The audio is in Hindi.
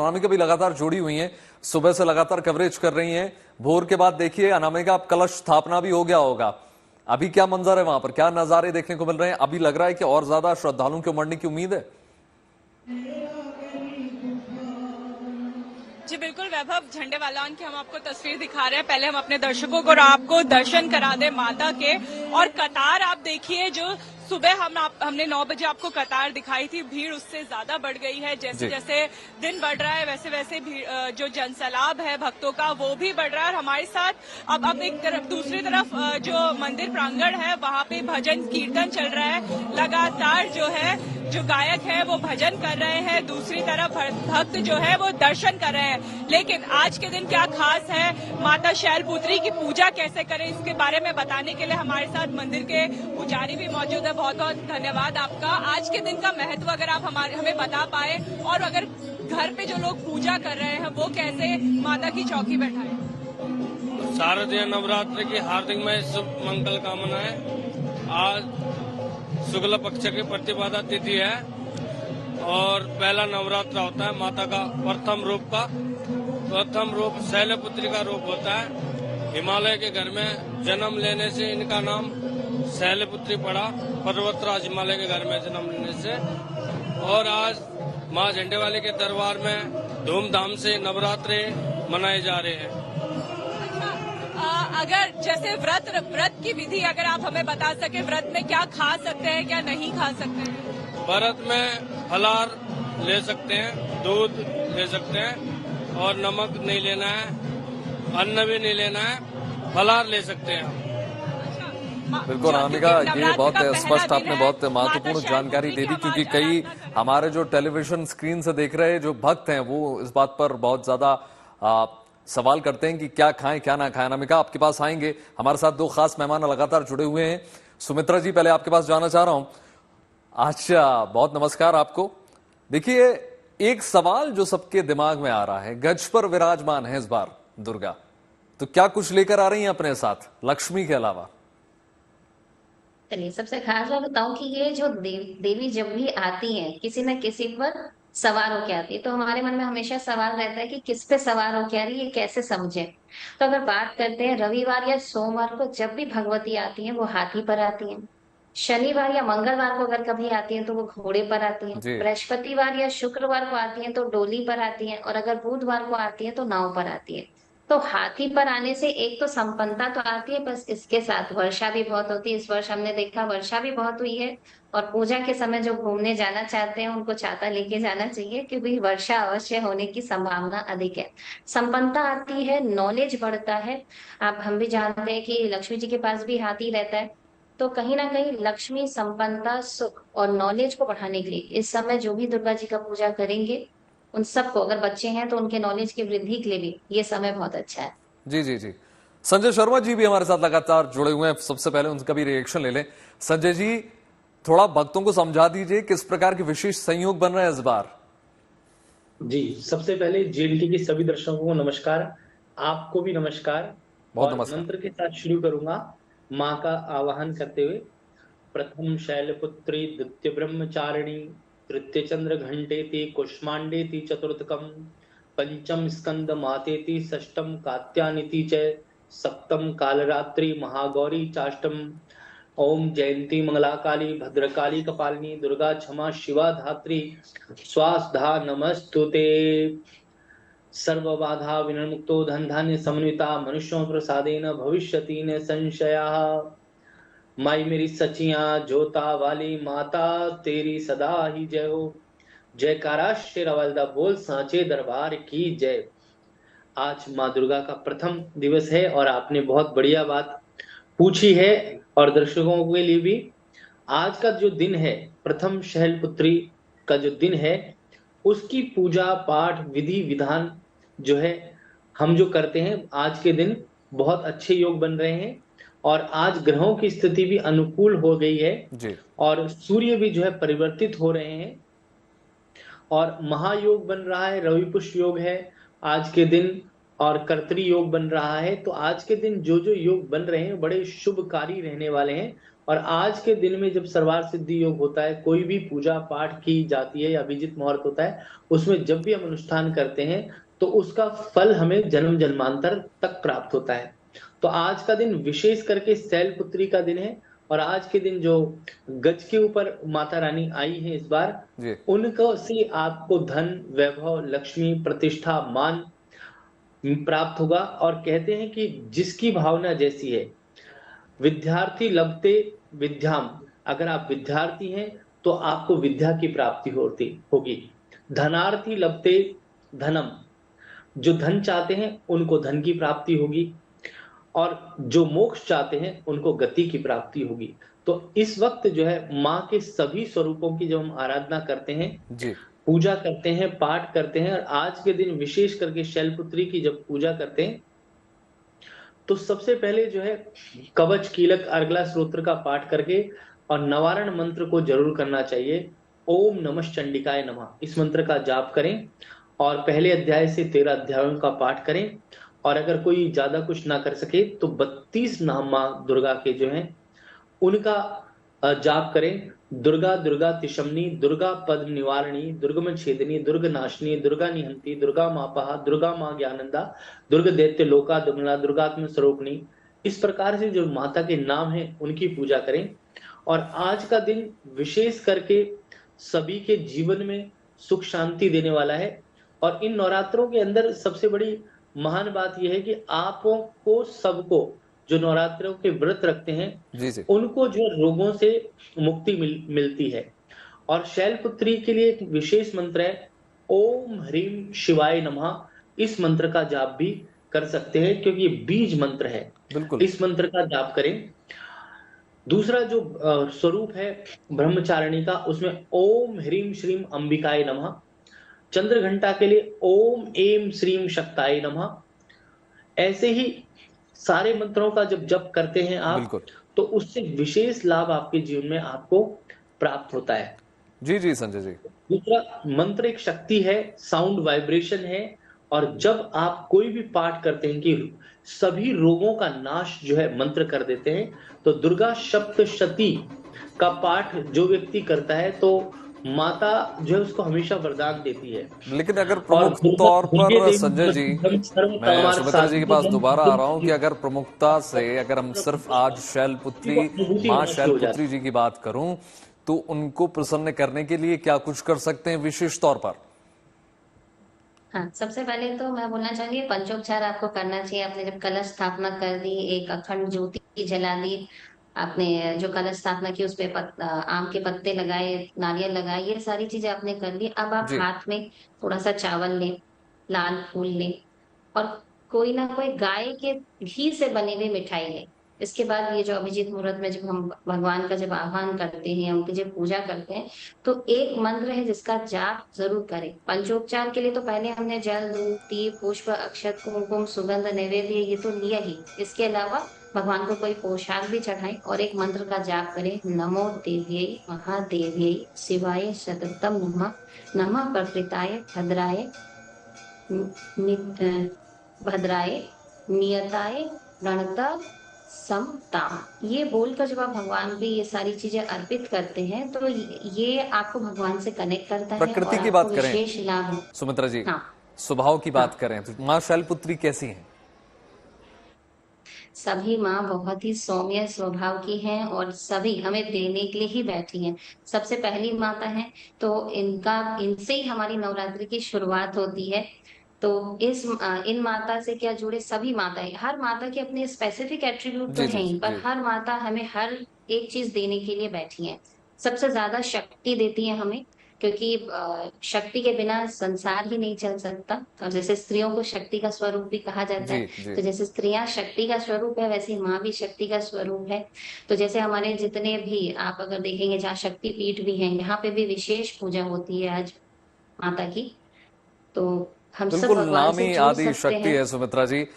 अनामिका भी लगातार जुड़ी हुई हैं, सुबह से लगातार कवरेज कर रही हैं। भोर के बाद देखिए अनामिका, अब कलश स्थापना भी हो गया होगा, अभी क्या मंजर है वहां पर, क्या नजारे देखने को मिल रहे हैं? अभी लग रहा है कि और ज्यादा श्रद्धालुओं के उमड़ने की उम्मीद है। जी बिल्कुल वैभव, झंडे वालान की हम आपको तस्वीर दिखा रहे हैं। पहले हम अपने दर्शकों को और आपको दर्शन करा दें माता के। और कतार आप देखिए, जो सुबह हमने 9 बजे आपको कतार दिखाई थी, भीड़ उससे ज्यादा बढ़ गई है। जैसे जैसे दिन बढ़ रहा है वैसे वैसे जो जनसैलाब है भक्तों का वो भी बढ़ रहा है। और हमारे साथ अब एक तरफ, दूसरी तरफ जो मंदिर प्रांगण है वहाँ पे भजन कीर्तन चल रहा है लगातार। जो गायक है वो भजन कर रहे हैं, दूसरी तरफ भक्त जो है वो दर्शन कर रहे हैं। लेकिन आज के दिन क्या खास है, माता शैलपुत्री की पूजा कैसे करें, इसके बारे में बताने के लिए हमारे साथ मंदिर के पुजारी भी मौजूद है। बहुत बहुत धन्यवाद आपका। आज के दिन का महत्व अगर आप हमें बता पाए, और अगर घर पे जो लोग पूजा कर रहे हैं वो कैसे माता की चौकी बैठाए। शारदीय नवरात्र की हार्दिक में शुभ मंगल कामनाएं। आज शुक्ल पक्ष की प्रतिपदा तिथि है और पहला नवरात्र होता है माता का प्रथम रूप शैलपुत्री का रूप होता है। हिमालय के घर में जन्म लेने से इनका नाम शैलपुत्री पड़ा, पर्वतराज हिमालय के घर में जन्म लेने से। और आज माँ झंडे वाले के दरबार में धूमधाम से नवरात्रे मनाए जा रहे हैं। अगर जैसे व्रत की विधि अगर आप हमें बता सके, व्रत में क्या खा सकते हैं क्या नहीं खा सकते हैं? व्रत में फलाहार ले सकते हैं, दूध ले सकते हैं और नमक नहीं लेना है, अन्न भी नहीं लेना है, फलाहार ले सकते हैं। बिल्कुल अनामिका, ये बहुत स्पष्ट आपने बहुत महत्वपूर्ण जानकारी दे दी, क्योंकि कई हमारे जो टेलीविजन स्क्रीन से देख रहे जो भक्त हैं वो इस बात पर बहुत ज्यादा सवाल करते हैं कि क्या खाएं क्या ना खाएं। अनामिका, आपके पास आएंगे, हमारे साथ दो खास मेहमान लगातार जुड़े हुए हैं। सुमित्रा जी, पहले आपके पास जाना चाह रहा हूं। अच्छा, बहुत नमस्कार आपको। देखिए, एक सवाल जो सबके दिमाग में आ रहा है, गज पर विराजमान है इस बार दुर्गा, तो क्या कुछ लेकर आ रही हैं अपने साथ लक्ष्मी के अलावा? चलिए, सबसे खास बात बताऊं कि ये जो देवी जब भी आती हैं किसी न किसी पर सवार होके आती है, तो हमारे मन में हमेशा सवाल रहता है कि किस पे सवार होके आ रही है, ये कैसे समझे। तो अगर बात करते हैं, रविवार या सोमवार को जब भी भगवती आती है वो हाथी पर आती है। शनिवार या मंगलवार को अगर कभी आती है तो वो घोड़े पर आती है। बृहस्पतिवार या शुक्रवार को आती है तो डोली पर आती है, और अगर बुधवार को आती है तो नाव पर आती है। तो हाथी पर आने से एक तो संपन्नता तो आती है, बस इसके साथ वर्षा भी बहुत होती है। इस वर्ष हमने देखा वर्षा भी बहुत हुई है। और पूजा के समय जो घूमने जाना चाहते हैं उनको छाता लेके जाना चाहिए, क्योंकि वर्षा अवश्य होने की संभावना अधिक है। संपन्नता आती है, नॉलेज बढ़ता है। हम भी जानते हैं कि लक्ष्मी जी के पास भी हाथी रहता है। तो कहीं ना कहीं लक्ष्मी, संपन्नता, सुख और नॉलेज को बढ़ाने के लिए इस समय जो भी दुर्गा जी का पूजा करेंगे, उन सबको, अगर बच्चे हैं तो उनके नॉलेज की वृद्धि के लिए भी ये समय बहुत अच्छा है। जी जी जी। संजय शर्मा जी भी हमारे साथ लगातार जुड़े हुए हैं, सबसे पहले उनका भी रिएक्शन ले लें। संजय जी, थोड़ा भक्तों को समझा दीजिए किस प्रकार के विशेष संयोग बन रहे हैं इस बार। जी, सबसे पहले जीएलटी के सभी दर्शकों को नमस्कार, आपको भी नमस्कार। बहुत और नमस्कार। मंत्र के साथ शुरू करूंगा माँ का आवाहन करते हुए। प्रथम शैलपुत्री, द्वितीय ब्रह्मचारिणी, तृतीय चंद्र घंटेति, कुष्मांडेति चतुर्थकम, पंचम स्कंद मातेति, षष्टम कात्यानिति च, सप्तम कालरात्रि महागौरी चाष्टम। ओम जयंती मंगला काली भद्रकाली कपालिनी दुर्गा क्षमा शिवा धात्री स्वास्धा नमस्तुते। सर्वबाधा विनिर्मुक्तो धन धान्य समन्विता, मनुष्यों प्रसादेन भविष्यति न संशयः। माई मेरी सचिया जोता वाली माता, तेरी सदा ही जय हो। जयकारा शेरावालदा बोल, सांचे दरबार की जय। आज माँ दुर्गा का प्रथम दिवस है और आपने बहुत बढ़िया बात पूछी है, और दर्शकों के लिए भी। आज का जो दिन है, प्रथम शैलपुत्री का जो दिन है, उसकी पूजा पाठ विधि विधान जो है हम जो करते हैं, आज के दिन बहुत अच्छे योग बन रहे हैं। और आज ग्रहों की स्थिति भी अनुकूल हो गई है जी। और सूर्य भी जो है परिवर्तित हो रहे हैं और महायोग बन रहा है, रवि पुष्य योग है आज के दिन, और कर्तरी योग बन रहा है। तो आज के दिन जो जो योग बन रहे हैं बड़े शुभकारी रहने वाले हैं। और आज के दिन में जब सर्वार सिद्धि योग होता है, कोई भी पूजा पाठ की जाती है या अभिजित मुहूर्त होता है, उसमें जब भी हम अनुष्ठान करते हैं तो उसका फल हमें जन्म जन्मांतर तक प्राप्त होता है। तो आज का दिन विशेष करके शैलपुत्री का दिन है, और आज के दिन जो गज के ऊपर माता रानी आई है इस बार, जी उनको से आपको धन, वैभव, लक्ष्मी, प्रतिष्ठा, मान प्राप्त होगा। और कहते हैं कि जिसकी भावना जैसी है, विद्यार्थी लभते विद्याम, अगर आप विद्यार्थी हैं तो आपको विद्या की प्राप्ति होगी। धनार्थी लभते धनम, जो धन चाहते हैं उनको धन की प्राप्ति होगी, और जो मोक्ष चाहते हैं उनको गति की प्राप्ति होगी। तो इस वक्त जो है माँ के सभी स्वरूपों की जब हम आराधना करते हैं, जी पूजा करते हैं, पाठ करते हैं, और आज के दिन विशेष करके शैलपुत्री की जब पूजा करते हैं तो सबसे पहले जो है कवच, कीलक, अर्गला स्तोत्र का पाठ करके और नवारण मंत्र को जरूर करना चाहिए। ओम नमः चंडिकाय नमः, इस मंत्र का जाप करें और पहले अध्याय से 13 अध्यायों का पाठ करें। और अगर कोई ज्यादा कुछ ना कर सके तो 32 नाम माँ दुर्गा के जो हैं उनका जाप करें। दुर्गा दुर्गा तिशमनी, दुर्गा पद्म निवारणी, दुर्गम छेदनी, दुर्ग नाशनी, दुर्गा निहंती, दुर्गा मापहा, दुर्गा माँ ज्ञानंदा, दुर्ग दैत्य लोका दुमला, दुर्गात्म स्वरूपणी। इस प्रकार से जो माता के नाम है उनकी पूजा करें। और आज का दिन विशेष करके सभी के जीवन में सुख शांति देने वाला है। और इन नवरात्रों के अंदर सबसे बड़ी महान बात यह है कि आपको को सबको जो नवरात्रों के व्रत रखते हैं जी जी उनको जो रोगों से मुक्ति मिलती है। और शैलपुत्री के लिए एक विशेष मंत्र है, ओम ह्रीम शिवाय नमः। इस मंत्र का जाप भी कर सकते हैं क्योंकि ये बीज मंत्र है, बिल्कुल इस मंत्र का जाप करें। दूसरा जो स्वरूप है ब्रह्मचारिणी का, उसमें ओम ह्रीम श्रीम अंबिकाय नमः। चंद्र घंटा के लिए ओम एम श्रीम शक्ताय नमः। ऐसे ही सारे मंत्रों का जब जप करते हैं आप, बिल्कुल तो उससे विशेष लाभ आपके जीवन में आपको प्राप्त होता है। जी जी संजय जी दूसरा, मंत्र एक शक्ति है, साउंड वाइब्रेशन है, और जब आप कोई भी पाठ करते हैं कि सभी रोगों का नाश जो है मंत्र कर देते हैं, तो दुर्गा सप्तशती का पाठ जो व्यक्ति करता है तो माता जो है उसको हमेशा वरदान देती है। लेकिन अगर प्रमुख तौर पर संजय जी, मैं सुमित्रा जी के पास दोबारा आ रहा हूं कि अगर प्रमुखता से अगर हम सिर्फ आज शैलपुत्री माँ शैलपुत्री जी की बात करूं तो उनको प्रसन्न करने के लिए क्या कुछ कर सकते हैं विशेष तौर पर? हाँ, सबसे पहले तो मैं बोलना चाहूंगी पंचोपचार आपको करना चाहिए। आपने जब कलश स्थापना कर दी, एक अखंड ज्योति जला दी, आपने जो कलश स्थापना की उस पे आम के पत्ते लगाए, नारियल लगाए, ये सारी चीजें आपने कर ली। अब आप जी हाथ में थोड़ा सा चावल लें, लाल फूल लें, और कोई ना कोई गाय के घी से बनी हुई मिठाई लें। इसके बाद ये जो अभिजीत मुहूर्त में जब हम भगवान का जब आह्वान करते हैं, उनकी जब पूजा करते हैं, तो एक मंत्र है जिसका जाप जरूर करें। पंचोपचार के लिए तो पहले हमने जल, दूध, दीप, पुष्प, अक्षत, कुमकुम, सुगंध, नैवेद्य ये तो लिया ही। इसके अलावा भगवान को कोई पोशाक भी चढ़ाएं और एक मंत्र का जाप करें। नमो देव्यै महादेव्यै शिवाय सततम नमः, नमः प्रकृताय भद्राय भद्राय नियताय गणता समता। ये बोलकर जब आप भगवान को ये सारी चीजें अर्पित करते हैं तो ये आपको भगवान से कनेक्ट करता है प्रकृति और की बात आपको करें विशेष लाभ। सुमित्रा जी, हाँ, स्वभाव की बात करें तो माँ शैलपुत्री कैसी हैं? सभी माँ बहुत ही सौम्य स्वभाव की हैं और सभी हमें देने के लिए ही बैठी हैं। सबसे पहली माता है तो इनसे ही हमारी नवरात्रि की शुरुआत होती है। तो इन माता से क्या जुड़े सभी माताएं, हर माता के अपने स्पेसिफिक एट्रीब्यूट तो जी जी हैं ही, पर जी हर माता हमें हर एक चीज देने के लिए बैठी है। सबसे ज्यादा शक्ति देती है हमें, क्योंकि शक्ति के बिना संसार ही नहीं चल सकता। और जैसे स्त्रियों को शक्ति का स्वरूप भी कहा जाता जी है, जी तो जैसे स्त्रियां शक्ति का स्वरूप है, वैसे माँ भी शक्ति का स्वरूप है। तो जैसे हमारे जितने भी आप अगर देखेंगे जहाँ शक्ति पीठ भी है, यहाँ पे भी विशेष पूजा होती है आज माता की। तो हम सब बिल्कुल भगवान नाम से ही जुड़ आदि सकते शक्ति हैं। है सुमित्रा जी।